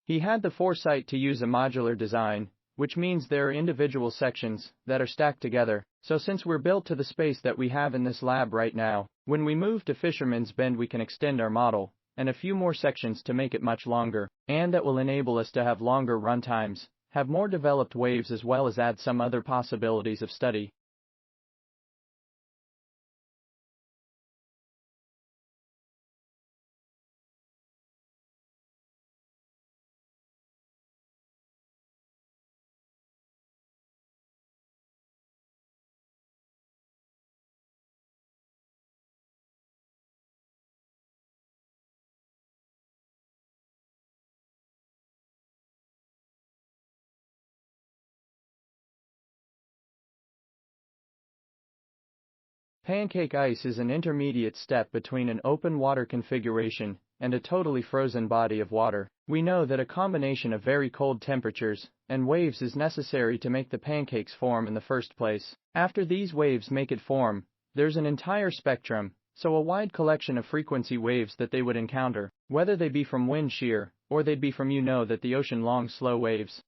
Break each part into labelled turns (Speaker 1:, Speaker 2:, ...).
Speaker 1: He had the foresight to use a modular design, which means there are individual sections that are stacked together. So since we're built to the space that we have in this lab right now, when we move to Fisherman's Bend we can extend our model and a few more sections to make it much longer, and that will enable us to have longer run times, have more developed waves as well as add some other possibilities of study. Pancake ice is an intermediate step between an open water configuration and a totally frozen body of water. We know that a combination of very cold temperatures and waves is necessary to make the pancakes form in the first place. After these waves make it form, there's an entire spectrum, so a wide collection of frequency waves that they would encounter, whether they be from wind shear or they'd be from that the ocean long slow waves.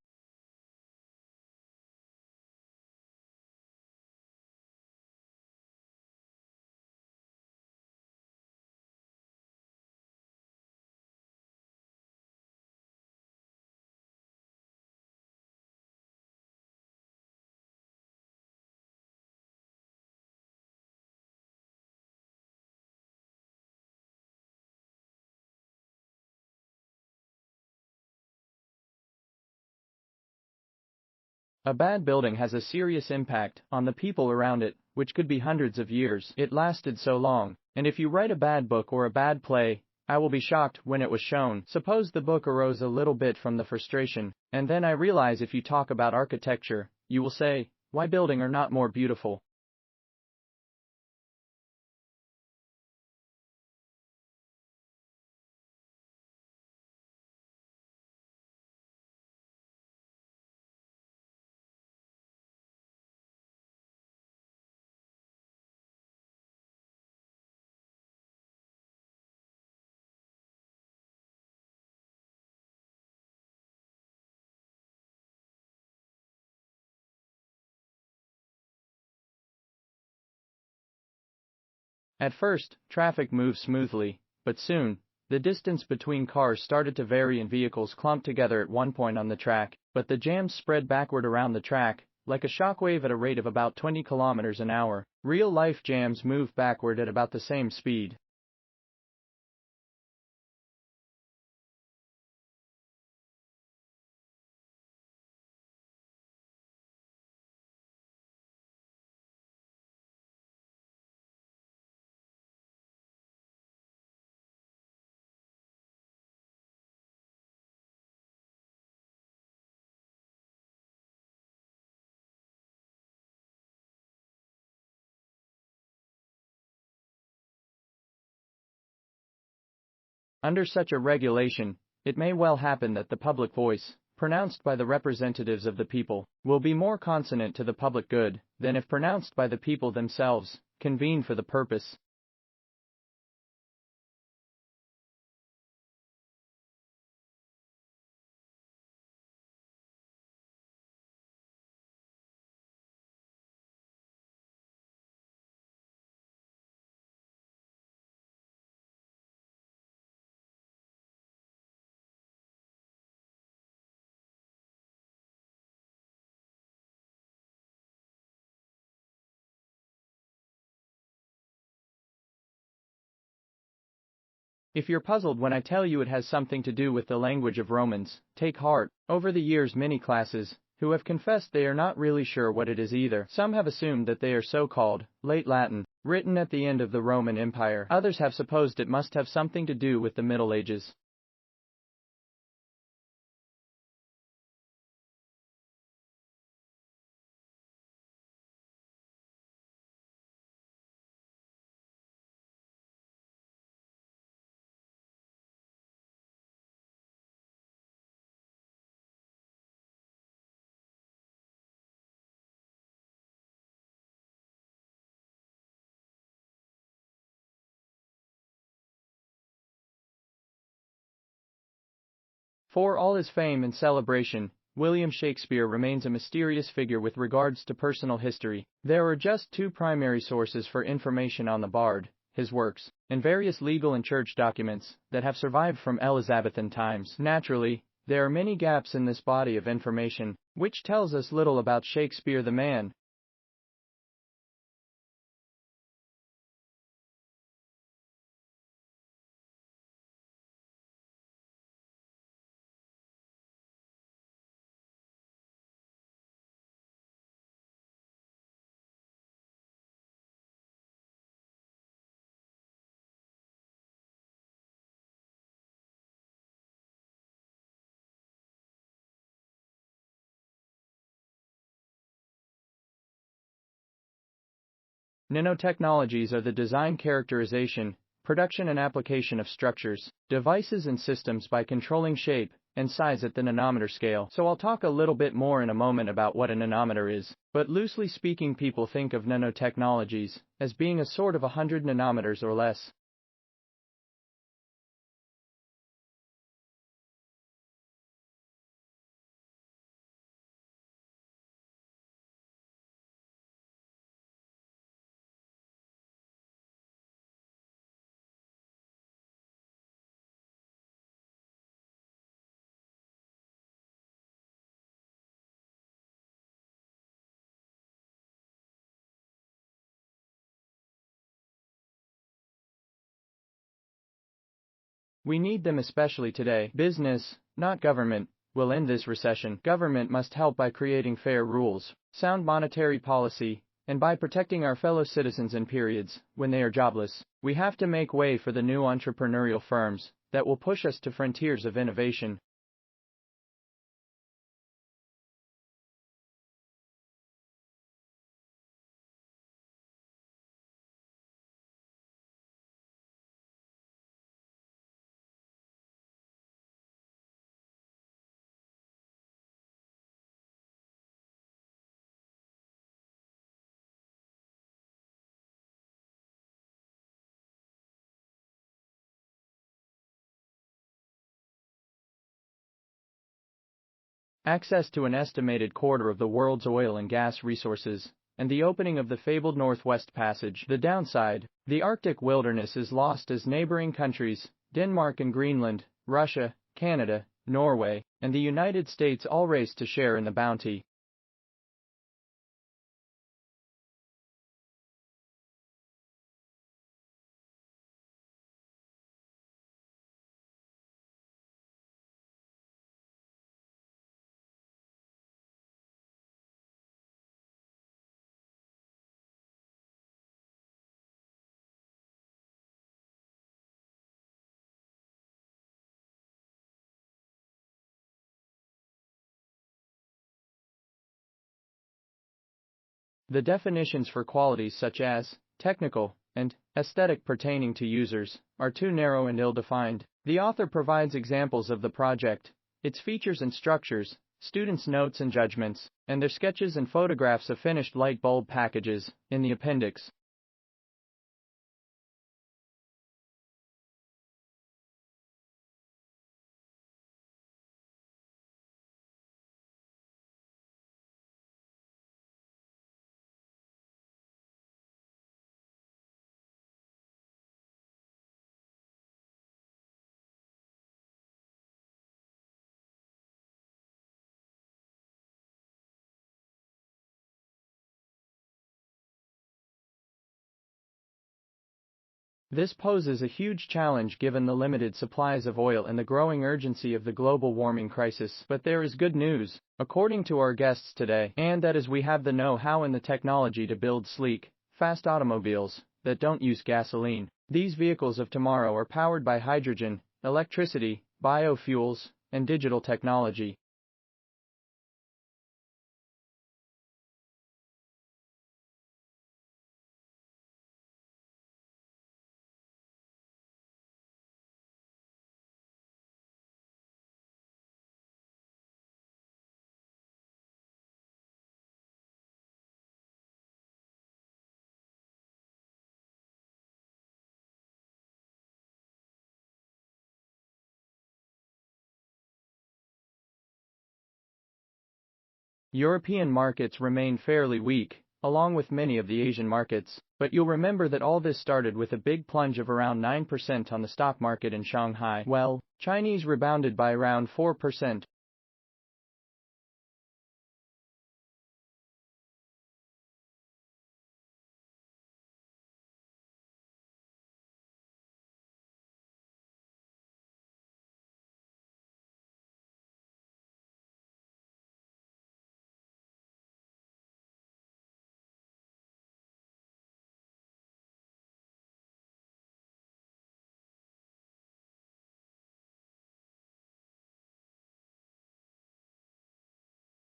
Speaker 1: A bad building has a serious impact on the people around it, which could be hundreds of years. It lasted so long. And if you write a bad book or a bad play, I will be shocked when it was shown. Suppose the book arose a little bit from the frustration, and then I realize if you talk about architecture, you will say, why building are not more beautiful? At first, traffic moved smoothly, but soon, the distance between cars started to vary and vehicles clumped together at one point on the track, but the jams spread backward around the track, like a shockwave at a rate of about 20 kilometers an hour. Real-life jams move backward at about the same speed. Under such a regulation, it may well happen that the public voice, pronounced by the representatives of the people, will be more consonant to the public good than if pronounced by the people themselves, convened for the purpose. If you're puzzled when I tell you it has something to do with the language of Romans, take heart. Over the years many classes, who have confessed they are not really sure what it is either. Some have assumed that they are so-called late Latin, written at the end of the Roman Empire. Others have supposed it must have something to do with the Middle Ages. For all his fame and celebration, William Shakespeare remains a mysterious figure with regards to personal history. There are just two primary sources for information on the bard: his works, and various legal and church documents that have survived from Elizabethan times. Naturally, there are many gaps in this body of information, which tells us little about Shakespeare the man. Nanotechnologies are the design, characterization, production and application of structures, devices and systems by controlling shape and size at the nanometer scale. So I'll talk a little bit more in a moment about what a nanometer is, but loosely speaking, people think of nanotechnologies as being a sort of 100 nanometers or less. We need them especially today. Business, not government, will end this recession. Government must help by creating fair rules, sound monetary policy, and by protecting our fellow citizens in periods when they are jobless. We have to make way for the new entrepreneurial firms that will push us to frontiers of innovation. Access to an estimated quarter of the world's oil and gas resources, and the opening of the fabled Northwest Passage. The downside: the Arctic wilderness is lost as neighboring countries, Denmark and Greenland, Russia, Canada, Norway, and the United States all race to share in the bounty. The definitions for qualities such as technical and aesthetic pertaining to users are too narrow and ill-defined. The author provides examples of the project, its features and structures, students' notes and judgments, and their sketches and photographs of finished light bulb packages in the appendix. This poses a huge challenge given the limited supplies of oil and the growing urgency of the global warming crisis. But there is good news, according to our guests today, and that is we have the know-how and the technology to build sleek, fast automobiles that don't use gasoline. These vehicles of tomorrow are powered by hydrogen, electricity, biofuels, and digital technology. European markets remain fairly weak, along with many of the Asian markets, but you'll remember that all this started with a big plunge of around 9% on the stock market in Shanghai. Well, Chinese rebounded by around 4%.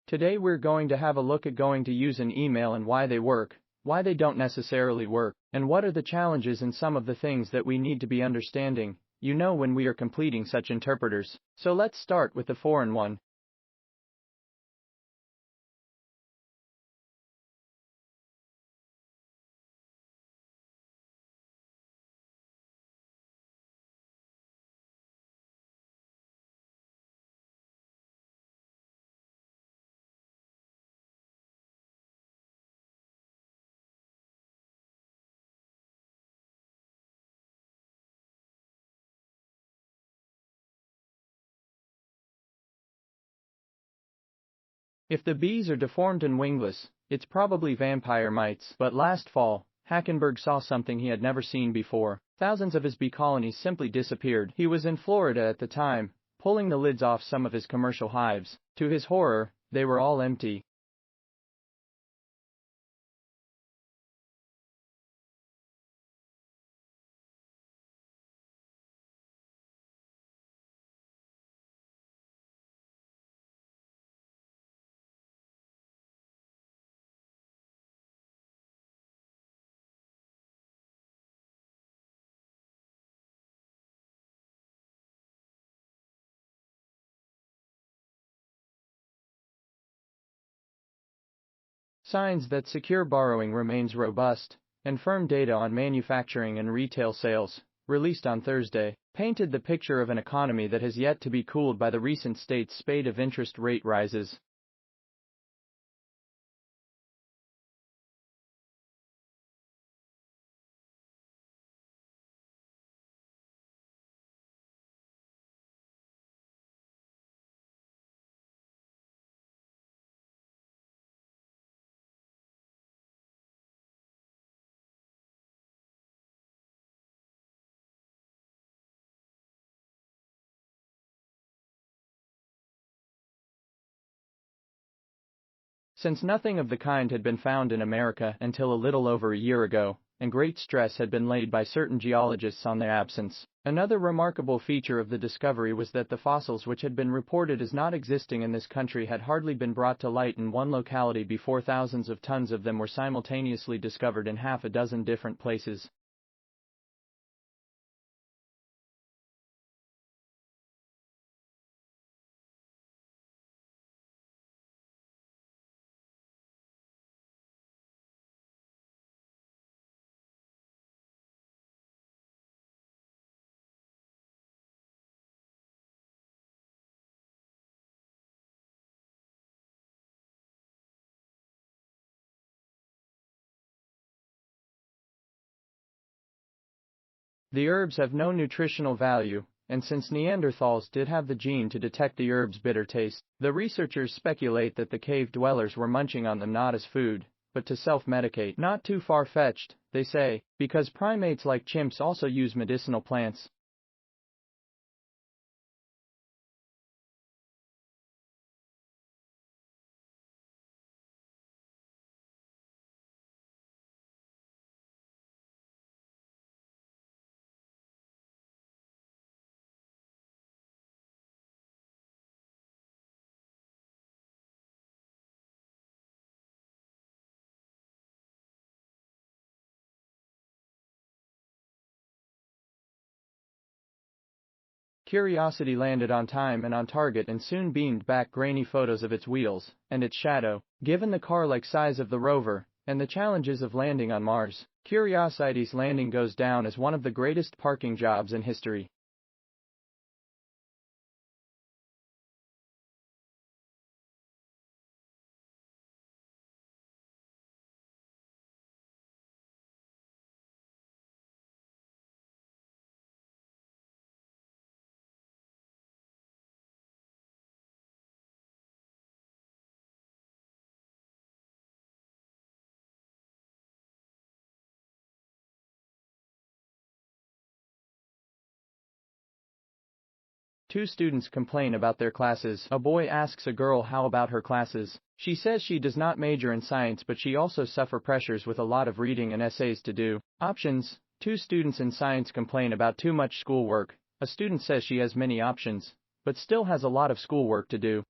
Speaker 1: Today we're going to have a look at going to use an email and why they work, why they don't necessarily work, and what are the challenges and some of the things that we need to be understanding, when we are completing such interpreters. So let's start with the foreign one. If the bees are deformed and wingless, it's probably vampire mites. But last fall, Hackenberg saw something he had never seen before. Thousands of his bee colonies simply disappeared. He was in Florida at the time, pulling the lids off some of his commercial hives. To his horror, they were all empty. Signs that secure borrowing remains robust, and firm data on manufacturing and retail sales, released on Thursday, painted the picture of an economy that has yet to be cooled by the recent state's spate of interest rate rises. Since nothing of the kind had been found in America until a little over a year ago, and great stress had been laid by certain geologists on their absence. Another remarkable feature of the discovery was that the fossils which had been reported as not existing in this country had hardly been brought to light in one locality before thousands of tons of them were simultaneously discovered in half a dozen different places. The herbs have no nutritional value, and since Neanderthals did have the gene to detect the herb's bitter taste, the researchers speculate that the cave dwellers were munching on them not as food, but to self-medicate. Not too far-fetched, they say, because primates like chimps also use medicinal plants. Curiosity landed on time and on target and soon beamed back grainy photos of its wheels and its shadow. Given the car-like size of the rover and the challenges of landing on Mars, Curiosity's landing goes down as one of the greatest parking jobs in history. Two students complain about their classes. A boy asks a girl how about her classes. She says she does not major in science, but she also suffer pressures with a lot of reading and essays to do. Options. Two students in science complain about too much schoolwork. A student says she has many options, but still has a lot of schoolwork to do.